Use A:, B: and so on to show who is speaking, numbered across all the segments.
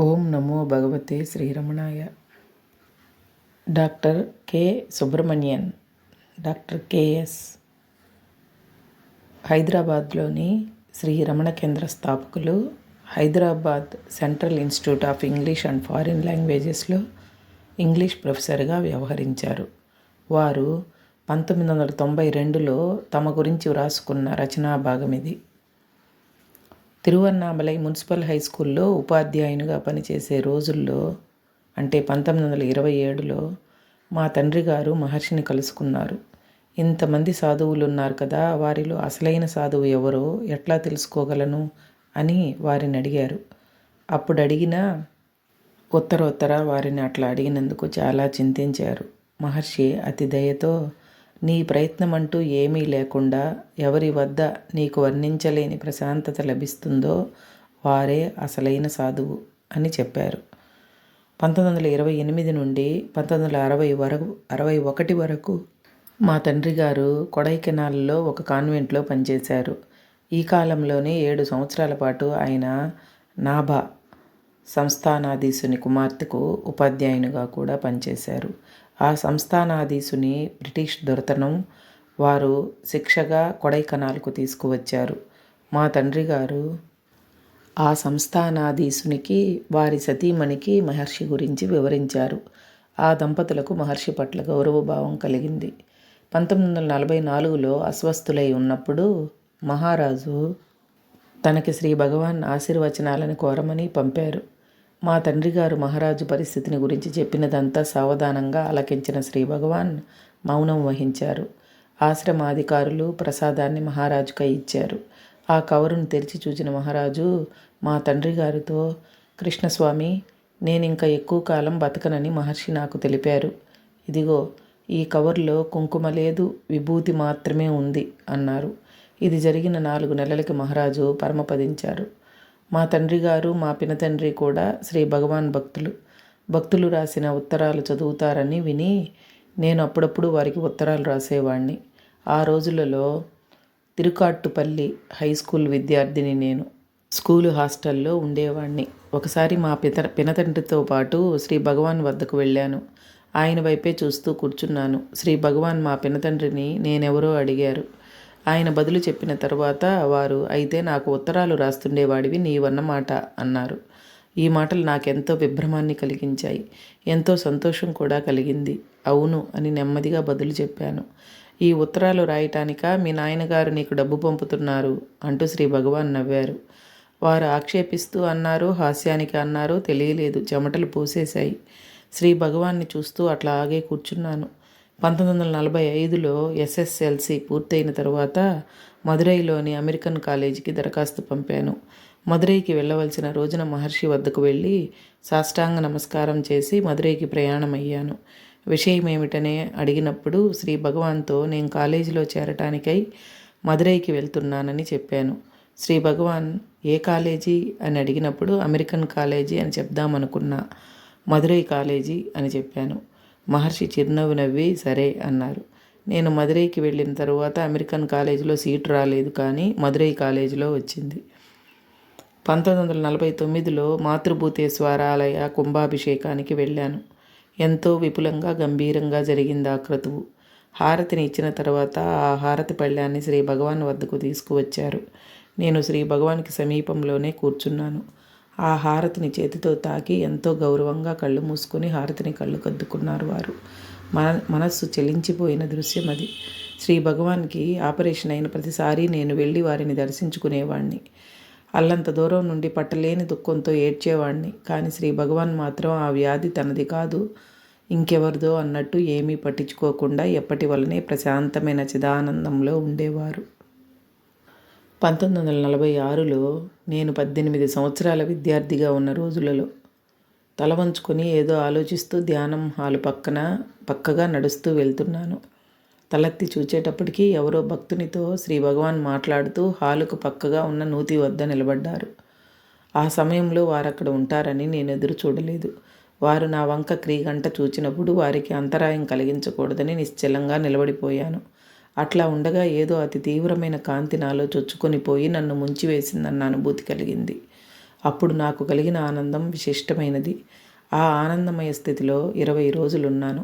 A: ఓం నమో భగవతే శ్రీరమణాయ. Doctor K Subramanian, doctor K S, హైదరాబాద్లోని శ్రీ రమణ కేంద్ర స్థాపకులు. Hyderabad central institute of English and foreign లాంగ్వేజెస్లో ఇంగ్లీష్ ప్రొఫెసర్గా వ్యవహరించారు. వారు 1992లో తమ గురించి వ్రాసుకున్న రచనా భాగం ఇది. తిరువన్నామలై మున్సిపల్ హై స్కూల్లో ఉపాధ్యాయునిగా పనిచేసే రోజుల్లో, అంటే 1927లో మా తండ్రి గారు మహర్షిని కలుసుకున్నారు. ఇంతమంది సాధువులు ఉన్నారు కదా, వారిలో అసలైన సాధువు ఎవరో ఎట్లా తెలుసుకోగలను అని వారిని అడిగారు. అప్పుడు అడిగిన ఉత్తరోత్తర వారిని అట్లా అడిగినందుకు చాలా చింతించారు. మహర్షి అతి దయతో, నీ ప్రయత్నమంటూ ఏమీ లేకుండా ఎవరి వద్ద నీకు వర్ణించలేని ప్రశాంతత లభిస్తుందో వారే అసలైన సాధువు అని చెప్పారు. 1928 నుండి 1961 వరకు మా తండ్రి గారు కొడైకెనాల్లో ఒక కాన్వెంట్లో పనిచేశారు. ఈ కాలంలోనే 7 సంవత్సరాల పాటు ఆయన నాభా సంస్థానాధీశుని కుమార్తెకు ఉపాధ్యాయునిగా కూడా పనిచేశారు. ఆ సంస్థానాధీశుని బ్రిటిష్ దొరతనం వారు శిక్షగా కొడైకెనాల్కు తీసుకువచ్చారు. మా తండ్రి గారు ఆ సంస్థానాధీశునికి వారి సతీమణికి మహర్షి గురించి వివరించారు. ఆ దంపతులకు మహర్షి పట్ల గౌరవభావం కలిగింది. 1944లో అస్వస్థులై ఉన్నప్పుడు మహారాజు తనకి శ్రీ భగవాన్ ఆశీర్వచనాలను కోరమని పంపారు. మా తండ్రి గారు మహారాజు పరిస్థితిని గురించి చెప్పినదంతా సావధానంగా ఆలకించిన శ్రీ భగవాన్ మౌనం వహించారు. ఆశ్రమాధికారులు ప్రసాదాన్ని మహారాజుకై ఇచ్చారు. ఆ కవరును తెరిచి చూచిన మహారాజు మా తండ్రి గారితో, కృష్ణస్వామి, నేనింక ఎక్కువ కాలం బతకనని మహర్షి నాకు తెలిపారు. ఇదిగో ఈ కవర్లో కుంకుమ లేదు, విభూతి మాత్రమే ఉంది అన్నారు. ఇది జరిగిన 4 నెలలకి మహారాజు పరమపదించారు. మా తండ్రి గారు, మా పినతండ్రి కూడా శ్రీ భగవాన్ భక్తులు రాసిన ఉత్తరాలు చదువుతారని విని నేను అప్పుడప్పుడు వారికి ఉత్తరాలు రాసేవాణ్ణి. ఆ రోజులలో తిరుకాట్టుపల్లి హై స్కూల్ విద్యార్థిని నేను. స్కూలు హాస్టల్లో ఉండేవాణ్ణి. ఒకసారి మా పినతండ్రితో పాటు శ్రీ భగవాన్ వద్దకు వెళ్ళాను. ఆయన వైపే చూస్తూ కూర్చున్నాను. శ్రీ భగవాన్ మా పినతండ్రిని నేనెవరో అడిగారు. ఆయన బదులు చెప్పిన తర్వాత వారు, అయితే నాకు ఉత్తరాలు రాస్తుండేవాడివి నీవన్నమాట అన్నారు. ఈ మాటలు నాకెంతో విభ్రమాన్ని కలిగించాయి. ఎంతో సంతోషం కూడా కలిగింది. అవును అని నెమ్మదిగా బదులు చెప్పాను. ఈ ఉత్తరాలు రాయటానికా మీ నాయనగారు నీకు డబ్బు పంపుతున్నారు అంటూ శ్రీ భగవాన్ నవ్వారు. వారు ఆక్షేపిస్తూ అన్నారు, హాస్యానికి అన్నారో తెలియలేదు, చెమటలు పోసేశాయి. శ్రీ భగవాన్ని చూస్తూ అట్లాగే కూర్చున్నాను. 1945లో SSLC పూర్తయిన తర్వాత మదురైలోని అమెరికన్ కాలేజీకి దరఖాస్తు పంపాను. మదురైకి వెళ్ళవలసిన రోజున మహర్షి వద్దకు వెళ్ళి సాష్టాంగ నమస్కారం చేసి మదురైకి ప్రయాణమయ్యాను. విషయం ఏమిటనే అడిగినప్పుడు శ్రీ భగవాన్తో నేను కాలేజీలో చేరటానికై మదురైకి వెళ్తున్నానని చెప్పాను. శ్రీ భగవాన్ ఏ కాలేజీ అని అడిగినప్పుడు అమెరికన్ కాలేజీ అని చెప్దామనుకున్నా. మదురై కాలేజీ అని చెప్పాను. మహర్షి చిరునవ్వు నవ్వి సరే అన్నారు. నేను మదురైకి వెళ్ళిన తరువాత అమెరికన్ కాలేజీలో సీటు రాలేదు, కానీ మదురై కాలేజీలో వచ్చింది. 1949లో మాతృభూతేశ్వరాలయ కుంభాభిషేకానికి వెళ్ళాను. ఎంతో విపులంగా గంభీరంగా జరిగింది ఆ క్రతువు. హారతిని ఇచ్చిన తర్వాత ఆ హారతి పళ్ళాన్ని శ్రీ భగవాన్ వద్దకు తీసుకువచ్చారు. నేను శ్రీ భగవాన్కి సమీపంలోనే కూర్చున్నాను. ఆ హారతిని చేతితో తాకి ఎంతో గౌరవంగా కళ్ళు మూసుకొని హారతిని కళ్ళు కద్దుకున్నారు వారు. మనస్సు చెలించిపోయిన దృశ్యం అది. శ్రీ భగవాన్కి ఆపరేషన్ అయిన ప్రతిసారి నేను వెళ్ళి వారిని దర్శించుకునేవాణ్ణి. అల్లంత దూరం నుండి పట్టలేని దుఃఖంతో ఏడ్చేవాణ్ణి. కానీ శ్రీ భగవాన్ మాత్రం ఆ వ్యాధి తనది కాదు, ఇంకెవరిదో అన్నట్టు ఏమీ పట్టించుకోకుండా ఎప్పటి వలనే ప్రశాంతమైన చిదానందంలో ఉండేవారు. 1946లో నేను 18 సంవత్సరాల విద్యార్థిగా ఉన్న రోజులలో తల వంచుకొని ఏదో ఆలోచిస్తూ ధ్యానం హాలు పక్కగా నడుస్తూ వెళ్తున్నాను. తలెత్తి చూచేటప్పటికీ ఎవరో భక్తునితో శ్రీ భగవాన్ మాట్లాడుతూ హాలుకు పక్కగా ఉన్న నూతి వద్ద నిలబడ్డారు. ఆ సమయంలో వారక్కడ ఉంటారని నేను ఎదురు చూడలేదు. వారు నా వంక క్రీగంట చూచినప్పుడు వారికి అంతరాయం కలిగించకూడదని నిశ్చలంగా నిలబడిపోయాను. అట్లా ఉండగా ఏదో అతి తీవ్రమైన కాంతి నాలో చొచ్చుకొని పోయి నన్ను ముంచివేసిందన్న అనుభూతి కలిగింది. అప్పుడు నాకు కలిగిన ఆనందం విశిష్టమైనది. ఆ ఆనందమయ స్థితిలో 20 రోజులున్నాను.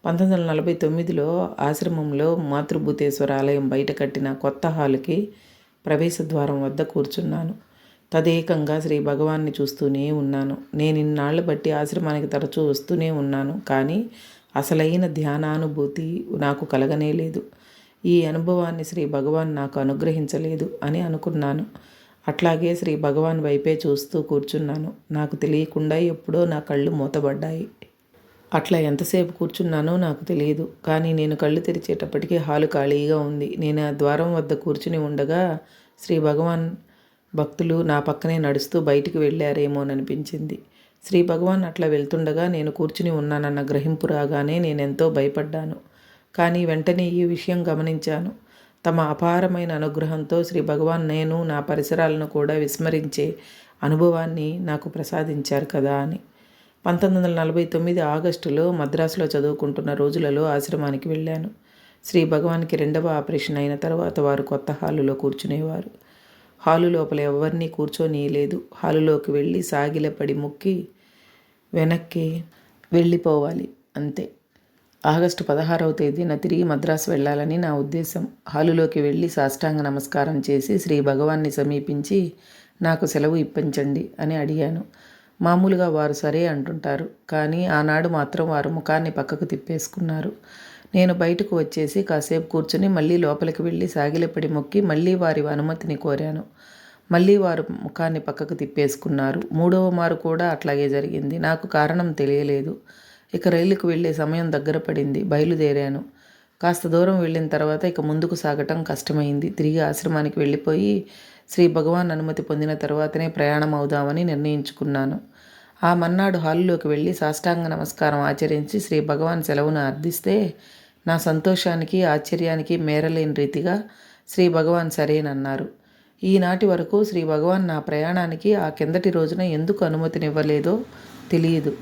A: 1949లో ఆశ్రమంలో మాతృభూతేశ్వర ఆలయం బయట కట్టిన కొత్త హాలుకి ప్రవేశద్వారం వద్ద కూర్చున్నాను. తదేకంగా శ్రీ భగవాన్ని చూస్తూనే ఉన్నాను. నేనిన్నాళ్లు బట్టి ఆశ్రమానికి తరచూ వస్తూనే ఉన్నాను, కానీ అసలైన ధ్యానానుభూతి నాకు కలగనే లేదు. ఈ అనుభవాన్ని శ్రీ భగవాన్ నాకు అనుగ్రహించలేదు అని అనుకున్నాను. అట్లాగే శ్రీ భగవాన్ వైపే చూస్తూ కూర్చున్నాను. నాకు తెలియకుండా ఎప్పుడో నా కళ్ళు మూతబడ్డాయి. అట్లా ఎంతసేపు కూర్చున్నానో నాకు తెలియదు, కానీ నేను కళ్ళు తెరిచేటప్పటికీ హాలు ఖాళీగా ఉంది. నేను ఆ ద్వారం వద్ద కూర్చుని ఉండగా శ్రీ భగవాన్ భక్తులు నా పక్కనే నడుస్తూ బయటికి వెళ్ళారేమోననిపించింది. శ్రీ భగవాన్ అట్లా వెళ్తుండగా నేను కూర్చుని ఉన్నానన్న గ్రహింపు రాగానే నేనెంతో భయపడ్డాను. కానీ వెంటనే ఈ విషయం గమనించాను. తమ అపారమైన అనుగ్రహంతో శ్రీ భగవాన్ నేను నా పరిసరాలను కూడా విస్మరించే అనుభవాన్ని నాకు ప్రసాదించారు కదా అని. 1949 ఆగస్టులో మద్రాసులో చదువుకుంటున్న రోజులలో ఆశ్రమానికి వెళ్ళాను. శ్రీ భగవాన్కి 2వ ఆపరేషన్ అయిన తర్వాత వారు కొత్త హాలులో కూర్చునేవారు. హాలు లోపల ఎవరినీ కూర్చోనీయలేదు. హాలులోకి వెళ్ళి సాగిలపడి మొక్కి వెనక్కి వెళ్ళిపోవాలి అంతే. ఆగస్టు 16వ తేదీన తిరిగి మద్రాసు వెళ్ళాలని నా ఉద్దేశం. హాలులోకి వెళ్ళి సాష్టాంగ నమస్కారం చేసి శ్రీ భగవాన్ని సమీపించి నాకు సెలవు ఇప్పించండి అని అడిగాను. మామూలుగా వారు సరే అంటుంటారు, కానీ ఆనాడు మాత్రం వారు ముఖాన్ని పక్కకు తిప్పేసుకున్నారు. నేను బయటకు వచ్చేసి కాసేపు కూర్చుని మళ్ళీ లోపలికి వెళ్ళి సాగిలపడి మొక్కి మళ్ళీ వారి అనుమతిని కోరాను. మళ్ళీ వారు ముఖాన్ని పక్కకు తిప్పేసుకున్నారు. 3వ మారు కూడా అట్లాగే జరిగింది. నాకు కారణం తెలియలేదు. ఇక రైలుకు వెళ్ళే సమయం దగ్గర పడింది. బయలుదేరాను. కాస్త దూరం వెళ్ళిన తర్వాత ఇక ముందుకు సాగటం కష్టమైంది. తిరిగి ఆశ్రమానికి వెళ్ళిపోయి శ్రీ భగవాన్ అనుమతి పొందిన తర్వాతనే ప్రయాణం అవుదామని నిర్ణయించుకున్నాను. ఆ మన్నాడు హాలులోకి వెళ్ళి సాష్టాంగ నమస్కారం ఆచరించి శ్రీ భగవాన్ సెలవును అర్థిస్తే నా సంతోషానికి ఆశ్చర్యానికి మేరలేని రీతిగా శ్రీ భగవాన్ సరేనన్నారు. ఈనాటి వరకు శ్రీ భగవాన్ నా ప్రయాణానికి ఆ కిందటి రోజున ఎందుకు అనుమతినివ్వలేదో తెలియదు.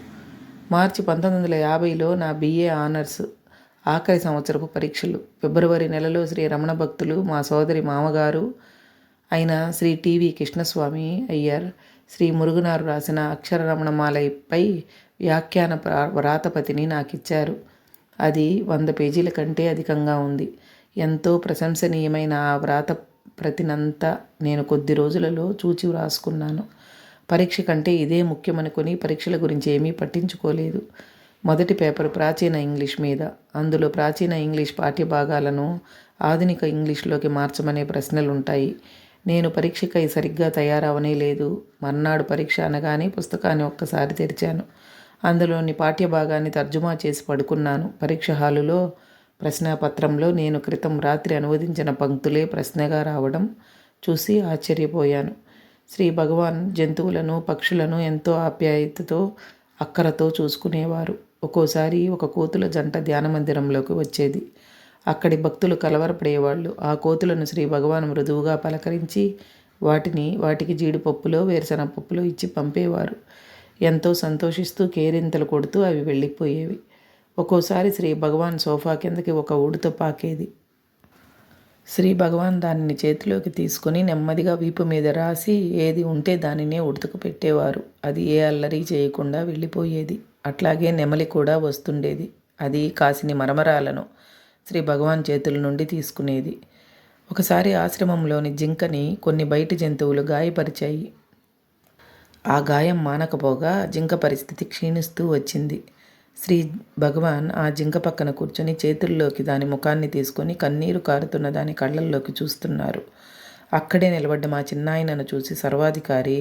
A: మార్చి 1950లో నా BA ఆనర్స్ ఆఖరి సంవత్సరపు పరీక్షలు. ఫిబ్రవరి నెలలో శ్రీ రమణ భక్తులు మా సోదరి మామగారు అయిన శ్రీ TV కృష్ణస్వామి అయ్యర్ శ్రీ మురుగునారు రాసిన అక్షర రమణమాలపై వ్యాఖ్యాన వ్రాతపతిని నాకిచ్చారు. అది 100 పేజీల కంటే అధికంగా ఉంది. ఎంతో ప్రశంసనీయమైన ఆ వ్రాత ప్రతినంతా నేను కొద్ది రోజులలో చూచి వ్రాసుకున్నాను. పరీక్ష కంటే ఇదే ముఖ్యమనుకొని పరీక్షల గురించి ఏమీ పట్టించుకోలేదు. మొదటి పేపర్ ప్రాచీన ఇంగ్లీష్ మీద. అందులో ప్రాచీన ఇంగ్లీష్ పాఠ్యభాగాలను ఆధునిక ఇంగ్లీష్లోకి మార్చమనే ప్రశ్నలుంటాయి. నేను పరీక్షకై సరిగ్గా తయారవనే లేదు. మర్నాడు పరీక్ష అనగానే పుస్తకాన్ని ఒక్కసారి తెరిచాను. అందులోని పాఠ్యభాగాన్ని తర్జుమా చేసి పడుకున్నాను. పరీక్ష హాలులో ప్రశ్నాపత్రంలో నేను క్రితం రాత్రి అనువదించిన పంక్తులే ప్రశ్నగా రావడం చూసి ఆశ్చర్యపోయాను. శ్రీ భగవాన్ జంతువులను, పక్షులను ఎంతో ఆప్యాయతతో, అక్కరతో చూసుకునేవారు. ఒక్కోసారి ఒక కోతుల జంట ధ్యాన మందిరంలోకి వచ్చేది. అక్కడి భక్తులు కలవరపడేవాళ్ళు. ఆ కోతులను శ్రీ భగవాన్ మృదువుగా పలకరించి వాటికి జీడిపప్పులో వేరుశనగ పప్పులో ఇచ్చి పంపేవారు. ఎంతో సంతోషిస్తూ కేరింతలు కొడుతూ అవి వెళ్ళిపోయేవి. ఒక్కోసారి శ్రీ భగవాన్ సోఫా కిందకి ఒక ఊడితో పాకేది. శ్రీ భగవాన్ దానిని చేతిలోకి తీసుకుని నెమ్మదిగా వీపు మీద రాసి ఏది ఉంటే దానినే ఉడతకు పెట్టేవారు. అది ఏ అల్లరి చేయకుండా వెళ్ళిపోయేది. అట్లాగే నెమలి కూడా వస్తుండేది. అది కాసిని మరమరాలను శ్రీ భగవాన్ చేతుల నుండి తీసుకునేది. ఒకసారి ఆశ్రమంలోని జింకని కొన్ని బయటి జంతువులు గాయపరిచాయి. ఆ గాయం మానకపోగా జింక పరిస్థితి క్షీణిస్తూ వచ్చింది. శ్రీ భగవాన్ ఆ జింక పక్కన కూర్చొని చేతుల్లోకి దాని ముఖాన్ని తీసుకొని కన్నీరు కారుతున్న దాని కళ్ళల్లోకి చూస్తున్నారు. అక్కడే నిలబడ్డ మా చిన్నాయనను చూసి సర్వాధికారి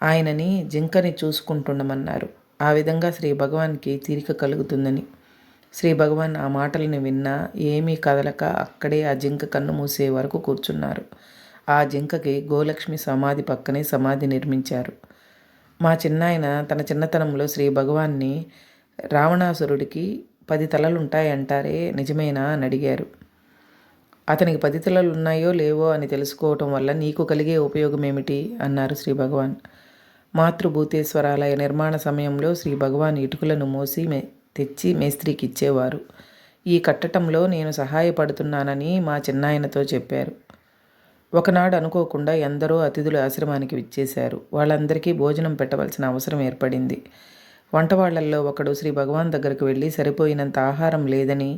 A: ఆయనని జింకని చూసుకుంటుండమన్నారు. ఆ విధంగా శ్రీ భగవాన్కి తీరిక కలుగుతుందని. శ్రీ భగవాన్ ఆ మాటలను విన్నా ఏమీ కదలక అక్కడే ఆ జింక కన్ను మూసే వరకు కూర్చున్నారు. ఆ జింకకి గోలక్ష్మి సమాధి పక్కనే సమాధి నిర్మించారు. మా చిన్నాయన తన చిన్నతనంలో శ్రీ భగవాన్ని రావణాసురుడికి 10 తలలుంటాయంటారే, నిజమేనా అని అడిగారు. అతనికి 10 తలలు ఉన్నాయో లేవో అని తెలుసుకోవటం వల్ల నీకు కలిగే ఉపయోగం ఏమిటి అన్నారు శ్రీ భగవాన్. మాతృభూతేశ్వరాలయ నిర్మాణ సమయంలో శ్రీ భగవాన్ ఇటుకలను మోసి తెచ్చి మేస్త్రికి ఇచ్చేవారు. ఈ కట్టటంలో నేను సహాయపడుతున్నానని మా చిన్నాయనతో చెప్పారు. ఒకనాడు అనుకోకుండా ఎందరో అతిథులు ఆశ్రమానికి విచ్చేశారు. వాళ్ళందరికీ భోజనం పెట్టవలసిన అవసరం ఏర్పడింది. వంటవాళ్లల్లో ఒకడు శ్రీ భగవాన్ దగ్గరకు వెళ్ళి సరిపోయినంత ఆహారం లేదని,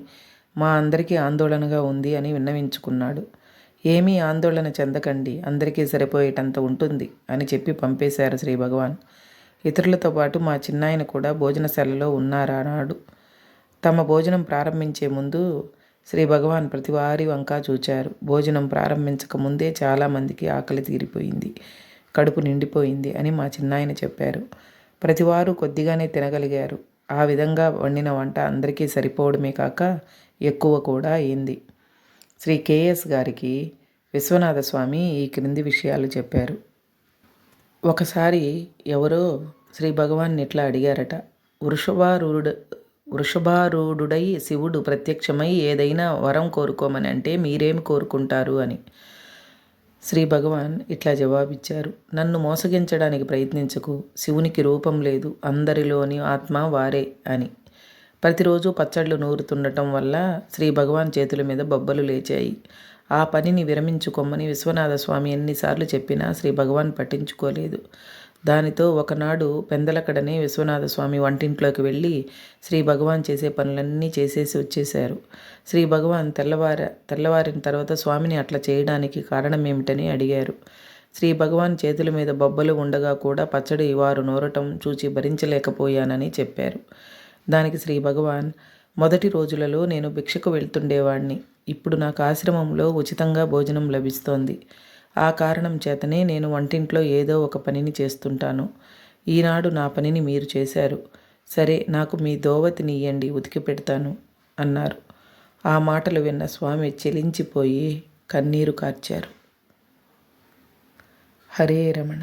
A: మా అందరికీ ఆందోళనగా ఉంది అని విన్నవించుకున్నాడు. ఏమీ ఆందోళన చెందకండి, అందరికీ సరిపోయేటంత ఉంటుంది అని చెప్పి పంపేశారు శ్రీ భగవాన్. ఇతరులతో పాటు మా చిన్నాయన కూడా భోజనశాలలో ఉన్నారన్నాడు. తమ భోజనం ప్రారంభించే ముందు శ్రీ భగవాన్ ప్రతివారి వంకా చూచారు. భోజనం ప్రారంభించక ముందే చాలామందికి ఆకలి తీరిపోయింది, కడుపు నిండిపోయింది అని మా చిన్నాయన చెప్పారు. ప్రతివారు కొద్దిగానే తినగలిగారు. ఆ విధంగా వండిన వంట అందరికీ సరిపోవడమే కాక ఎక్కువ కూడా అయింది. శ్రీ కేఎస్ గారికి విశ్వనాథ స్వామి ఈ క్రింది విషయాలు చెప్పారు. ఒకసారి ఎవరో శ్రీ భగవాన్ని ఇట్లా అడిగారట. వృషభారూఢుడై శివుడు ప్రత్యక్షమై ఏదైనా వరం కోరుకోమని అంటే మీరేమి కోరుకుంటారు అని. శ్రీ భగవాన్ ఇట్లా జవాబిచ్చారు. నన్ను మోసగించడానికి ప్రయత్నించకు, శివునికి రూపం లేదు, అందరిలోని ఆత్మ వారే అని. ప్రతిరోజు పచ్చళ్ళు నూరుతుండటం వల్ల శ్రీ భగవాన్ చేతుల మీద బొబ్బలు లేచాయి. ఆ పనిని విరమించుకోమని విశ్వనాథ స్వామి ఎన్నిసార్లు చెప్పినా శ్రీ భగవాన్ పట్టించుకోలేదు. దానితో ఒకనాడు పెందలకడనే విశ్వనాథ స్వామి వంటింట్లోకి వెళ్ళి శ్రీ భగవాన్ చేసే పనులన్నీ చేసేసి వచ్చేశారు. శ్రీ భగవాన్ తెల్లవారిన తర్వాత స్వామిని అట్లా చేయడానికి కారణం ఏమిటని అడిగారు. శ్రీ భగవాన్ చేతుల మీద బొబ్బలు ఉండగా కూడా పచ్చడి వారు నూరటం చూచి భరించలేకపోయానని చెప్పారు. దానికి శ్రీ భగవాన్, మొదటి రోజులలో నేను భిక్షకు వెళ్తుండేవాణ్ణి. ఇప్పుడు నాకు ఆశ్రమంలో ఉచితంగా భోజనం లభిస్తోంది. ఆ కారణం చేతనే నేను వంటింట్లో ఏదో ఒక పనిని చేస్తుంటాను. ఈనాడు నా పనిని మీరు చేశారు. సరే, నాకు మీ దోవతిని ఇయ్యండి, ఉతికి పెడతాను అన్నారు. ఆ మాటలు విన్న స్వామి చెలించిపోయి కన్నీరు కార్చారు. హరే రమణ.